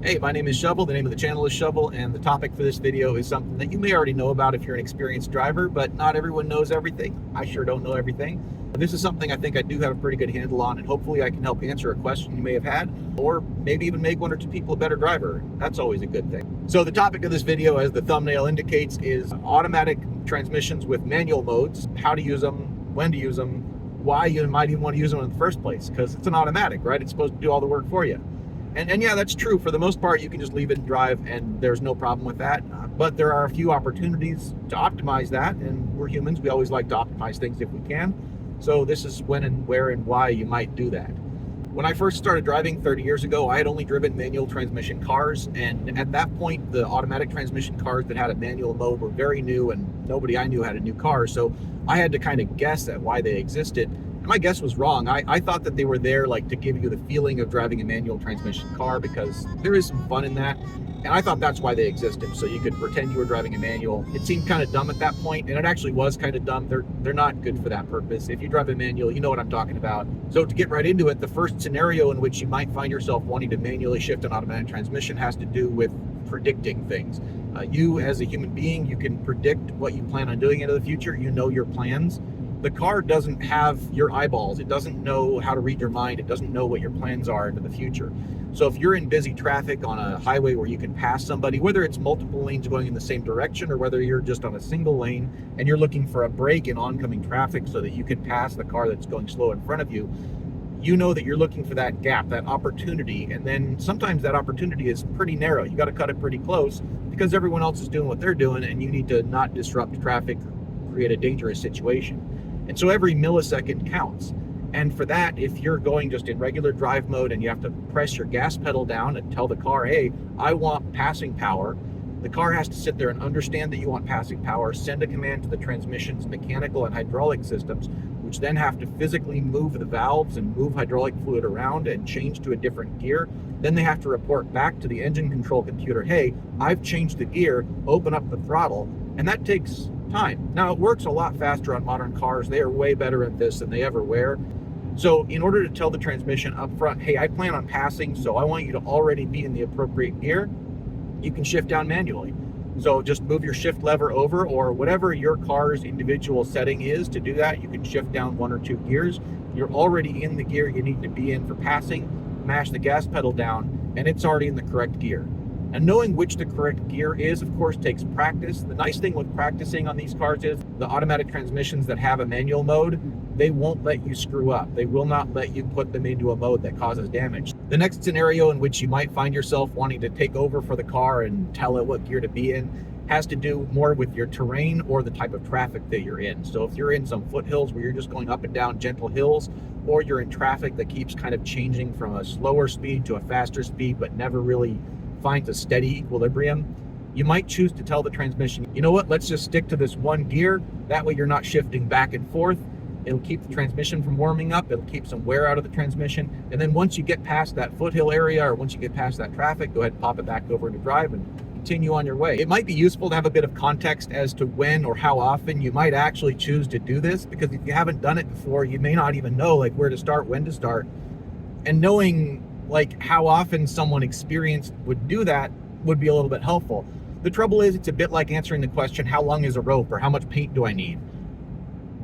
Hey, my name is Shovel, the name of the channel is Shovel, and the topic for this video is something that you may already know about if you're an experienced driver, but not everyone knows everything. I sure don't know everything. This is something I think I do have a pretty good handle on, and hopefully I can help answer a question you may have had, or maybe even make one or two people a better driver. That's always a good thing. So the topic of this video, as the thumbnail indicates, is automatic transmissions with manual modes, how to use them, when to use them, why you might even want to use them in the first place, because it's an automatic, right? It's supposed to do all the work for you. And yeah, that's true. For the most part, you can just leave it and drive, and there's no problem with that. But there are a few opportunities to optimize that, and we're humans. We always like to optimize things if we can. So this is when and where and why you might do that. When I first started driving 30 years ago, I had only driven manual transmission cars, and at that point, the automatic transmission cars that had a manual mode were very new, and nobody I knew had a new car. So I had to kind of guess at why they existed. My guess was wrong. I thought that they were there like to give you the feeling of driving a manual transmission car, because there is some fun in that. And I thought that's why they existed, so you could pretend you were driving a manual. It seemed kind of dumb at that point, and it actually was kind of dumb. They're not good for that purpose. If you drive a manual, you know what I'm talking about. So to get right into it, the first scenario in which you might find yourself wanting to manually shift an automatic transmission has to do with predicting things. You as a human being, you can predict what you plan on doing into the future. You know your plans. The car doesn't have your eyeballs. It doesn't know how to read your mind. It doesn't know what your plans are into the future. So if you're in busy traffic on a highway where you can pass somebody, whether it's multiple lanes going in the same direction or whether you're just on a single lane and you're looking for a break in oncoming traffic so that you can pass the car that's going slow in front of you, you know that you're looking for that gap, that opportunity. And then sometimes that opportunity is pretty narrow. You got to cut it pretty close because everyone else is doing what they're doing, and you need to not disrupt traffic, create a dangerous situation. And so every millisecond counts. And for that, if you're going just in regular drive mode and you have to press your gas pedal down and tell the car, hey, I want passing power, the car has to sit there and understand that you want passing power, send a command to the transmission's mechanical and hydraulic systems, which then have to physically move the valves and move hydraulic fluid around and change to a different gear. Then they have to report back to the engine control computer, hey, I've changed the gear, open up the throttle, and that takes time. Now, it works a lot faster on modern cars. They are way better at this than they ever were. So in order to tell the transmission up front, hey, I plan on passing, so I want you to already be in the appropriate gear, you can shift down manually. So just move your shift lever over, or whatever your car's individual setting is to do that. You can shift down one or two gears. You're already in the gear you need to be in for passing. Mash the gas pedal down, and it's already in the correct gear. And knowing which the correct gear is, of course, takes practice. The nice thing with practicing on these cars is the automatic transmissions that have a manual mode, they won't let you screw up. They will not let you put them into a mode that causes damage. The next scenario in which you might find yourself wanting to take over for the car and tell it what gear to be in has to do more with your terrain or the type of traffic that you're in. So if you're in some foothills where you're just going up and down gentle hills, or you're in traffic that keeps kind of changing from a slower speed to a faster speed but never really finds a steady equilibrium, you might choose to tell the transmission, you know what, let's just stick to this one gear. That way you're not shifting back and forth. It'll keep the transmission from warming up. It'll keep some wear out of the transmission. And then once you get past that foothill area, or once you get past that traffic, go ahead and pop it back over into drive and continue on your way. It might be useful to have a bit of context as to when or how often you might actually choose to do this, because if you haven't done it before, you may not even know like where to start, when to start. And knowing like how often someone experienced would do that would be a little bit helpful. The trouble is, it's a bit like answering the question, how long is a rope, or how much paint do I need?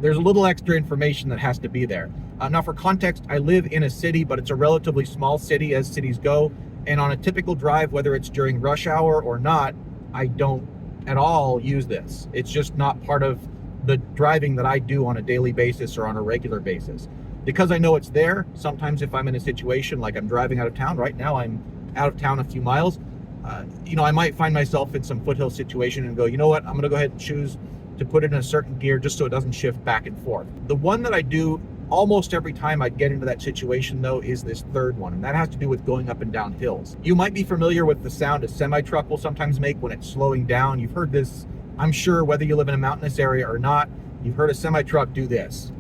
There's a little extra information that has to be there. Now for context, I live in a city, but it's a relatively small city as cities go. And on a typical drive, whether it's during rush hour or not, I don't at all use this. It's just not part of the driving that I do on a daily basis or on a regular basis. Because I know it's there, sometimes if I'm in a situation like I'm driving out of town, right now I'm out of town a few miles, I might find myself in some foothill situation and go, you know what, I'm going to go ahead and choose to put it in a certain gear just so it doesn't shift back and forth. The one that I do almost every time I get into that situation, though, is this third one, and that has to do with going up and down hills. You might be familiar with the sound a semi-truck will sometimes make when it's slowing down. You've heard this, I'm sure, whether you live in a mountainous area or not. You've heard a semi-truck do this.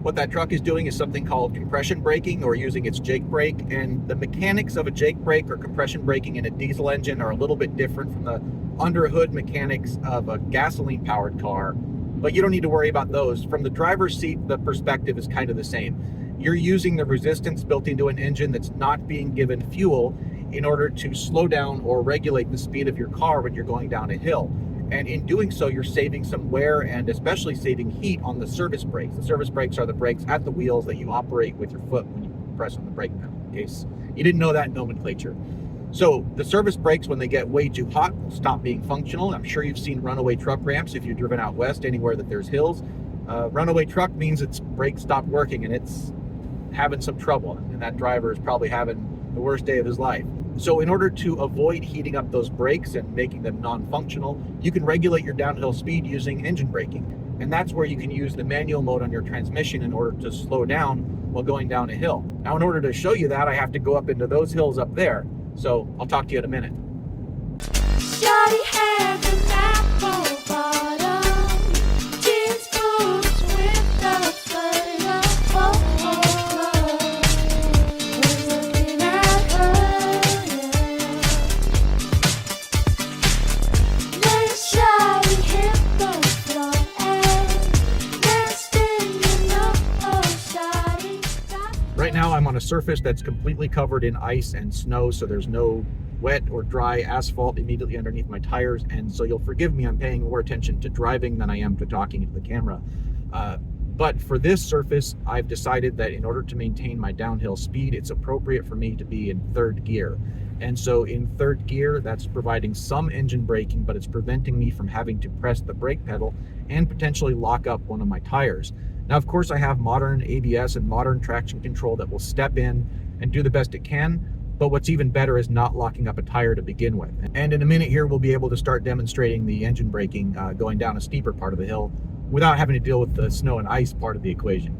What that truck is doing is something called compression braking, or using its Jake brake. And the mechanics of a Jake brake or compression braking in a diesel engine are a little bit different from the under hood mechanics of a gasoline powered car, but you don't need to worry about those. From the driver's seat, the perspective is kind of the same. you're using the resistance built into an engine that's not being given fuel in order to slow down or regulate the speed of your car when you're going down a hill. And in doing so, you're saving some wear and especially saving heat on the service brakes. The service brakes are the brakes at the wheels that you operate with your foot when you press on the brake pedal, in case you didn't know that nomenclature. So the service brakes, when they get way too hot, will stop being functional. I'm sure you've seen runaway truck ramps if you've driven out west anywhere that there's hills. Runaway truck means its brakes stopped working and it's having some trouble, and that driver is probably having the worst day of his life. So in order to avoid heating up those brakes and making them non-functional, you can regulate your downhill speed using engine braking. And that's where you can use the manual mode on your transmission in order to slow down while going down a hill. Now, in order to show you that, I have to go up into those hills up there. So I'll talk to you in a minute. Shawty had an apple bottom, jeans boots with the sweater. Was looking at her, yeah. Then Shawty hit the floor and next thing you know, Shawty got. Right now I'm on a surface that's completely covered in ice and snow, so there's no wet or dry asphalt immediately underneath my tires, and so you'll forgive me, I'm paying more attention to driving than I am to talking into the camera. But for this surface, I've decided that in order to maintain my downhill speed, it's appropriate for me to be in third gear. And so in third gear, that's providing some engine braking, but it's preventing me from having to press the brake pedal and potentially lock up one of my tires. Now, of course, I have modern ABS and modern traction control that will step in and do the best it can, but what's even better is not locking up a tire to begin with. And in a minute here, we'll be able to start demonstrating the engine braking going down a steeper part of the hill without having to deal with the snow and ice part of the equation.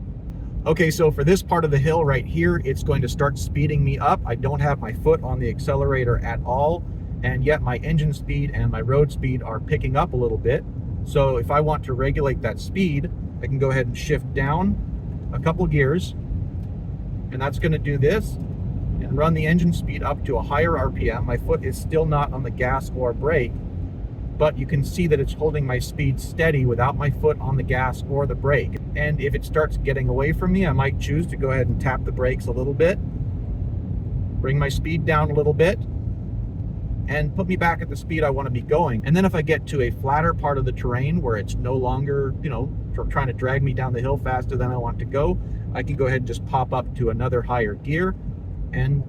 Okay, so for this part of the hill right here, it's going to start speeding me up. I don't have my foot on the accelerator at all, and yet my engine speed and my road speed are picking up a little bit. So if I want to regulate that speed, I can go ahead and shift down a couple gears, and that's going to do this, and run the engine speed up to a higher RPM. My foot is still not on the gas or brake, but you can see that it's holding my speed steady without my foot on the gas or the brake. And if it starts getting away from me, I might choose to go ahead and tap the brakes a little bit, bring my speed down a little bit, and put me back at the speed I want to be going. And then if I get to a flatter part of the terrain where it's no longer, trying to drag me down the hill faster than I want to go, I can go ahead and just pop up to another higher gear and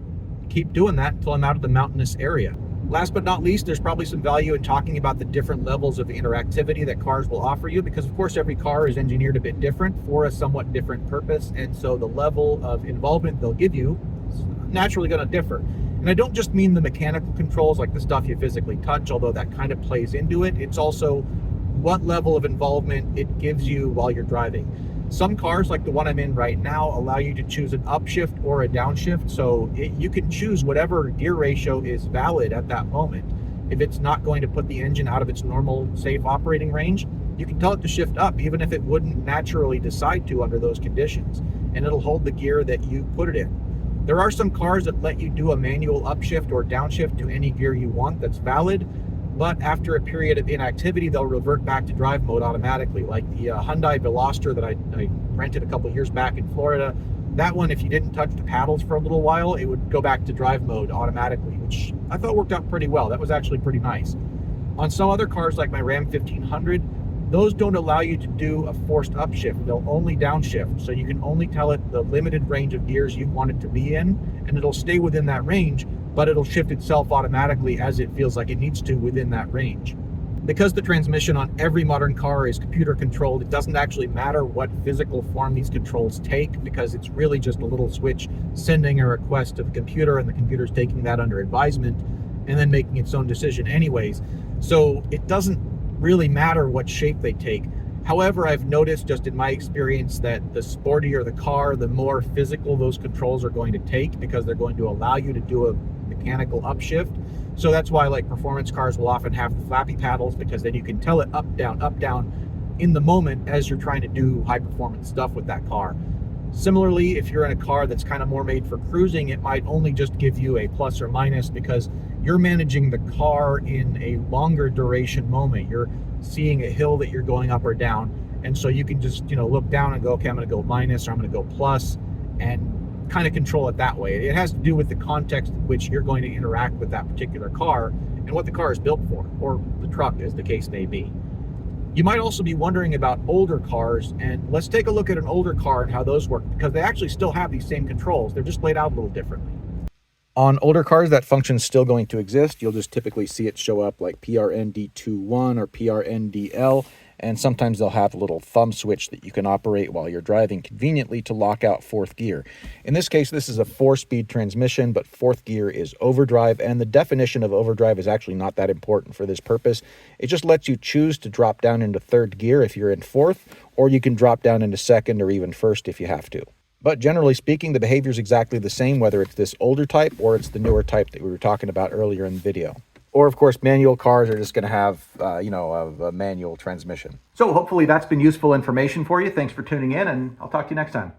keep doing that until I'm out of the mountainous area. Last but not least, there's probably some value in talking about the different levels of interactivity that cars will offer you, because of course every car is engineered a bit different for a somewhat different purpose, and so the level of involvement they'll give you is naturally going to differ. And I don't just mean the mechanical controls, like the stuff you physically touch, although that kind of plays into it. It's also what level of involvement it gives you while you're driving. Some cars, like the one I'm in right now, allow you to choose an upshift or a downshift, so you can choose whatever gear ratio is valid at that moment. If it's not going to put the engine out of its normal safe operating range, you can tell it to shift up, even if it wouldn't naturally decide to under those conditions, and it'll hold the gear that you put it in. There are some cars that let you do a manual upshift or downshift to any gear you want that's valid, but after a period of inactivity, they'll revert back to drive mode automatically, like the Hyundai Veloster that I rented a couple years back in Florida. That one, if you didn't touch the paddles for a little while, it would go back to drive mode automatically, which I thought worked out pretty well. That was actually pretty nice. On some other cars, like my Ram 1500, those don't allow you to do a forced upshift. They'll only downshift, so you can only tell it the limited range of gears you want it to be in, and it'll stay within that range, but it'll shift itself automatically as it feels like it needs to within that range. Because the transmission on every modern car is computer controlled, it doesn't actually matter what physical form these controls take, because it's really just a little switch sending a request to the computer, and the computer's taking that under advisement and then making its own decision anyways. So it doesn't really matter what shape they take. However, I've noticed just in my experience that the sportier the car, the more physical those controls are going to take, because they're going to allow you to do a mechanical upshift. So that's why like performance cars will often have the flappy paddles, because then you can tell it up, down in the moment as you're trying to do high performance stuff with that car. Similarly, if you're in a car that's kind of more made for cruising, it might only just give you a plus or minus, because you're managing the car in a longer duration moment. You're seeing a hill that you're going up or down, and so you can just look down and go, okay, I'm going to go minus or I'm going to go plus, and kind of control it that way. It has to do with the context in which you're going to interact with that particular car and what the car is built for, or the truck, as the case may be. You might also be wondering about older cars, and let's take a look at an older car and how those work, because they actually still have these same controls. They're just laid out a little differently. On older cars, that function's still going to exist. You'll just typically see it show up like PRND21 or PRNDL, and sometimes they'll have a little thumb switch that you can operate while you're driving conveniently to lock out fourth gear. In this case, this is a 4-speed transmission, but fourth gear is overdrive, and the definition of overdrive is actually not that important for this purpose. It just lets you choose to drop down into third gear if you're in fourth, or you can drop down into second or even first if you have to. But generally speaking, the behavior is exactly the same, whether it's this older type or it's the newer type that we were talking about earlier in the video. Or, of course, manual cars are just going to have, a manual transmission. So hopefully that's been useful information for you. Thanks for tuning in, and I'll talk to you next time.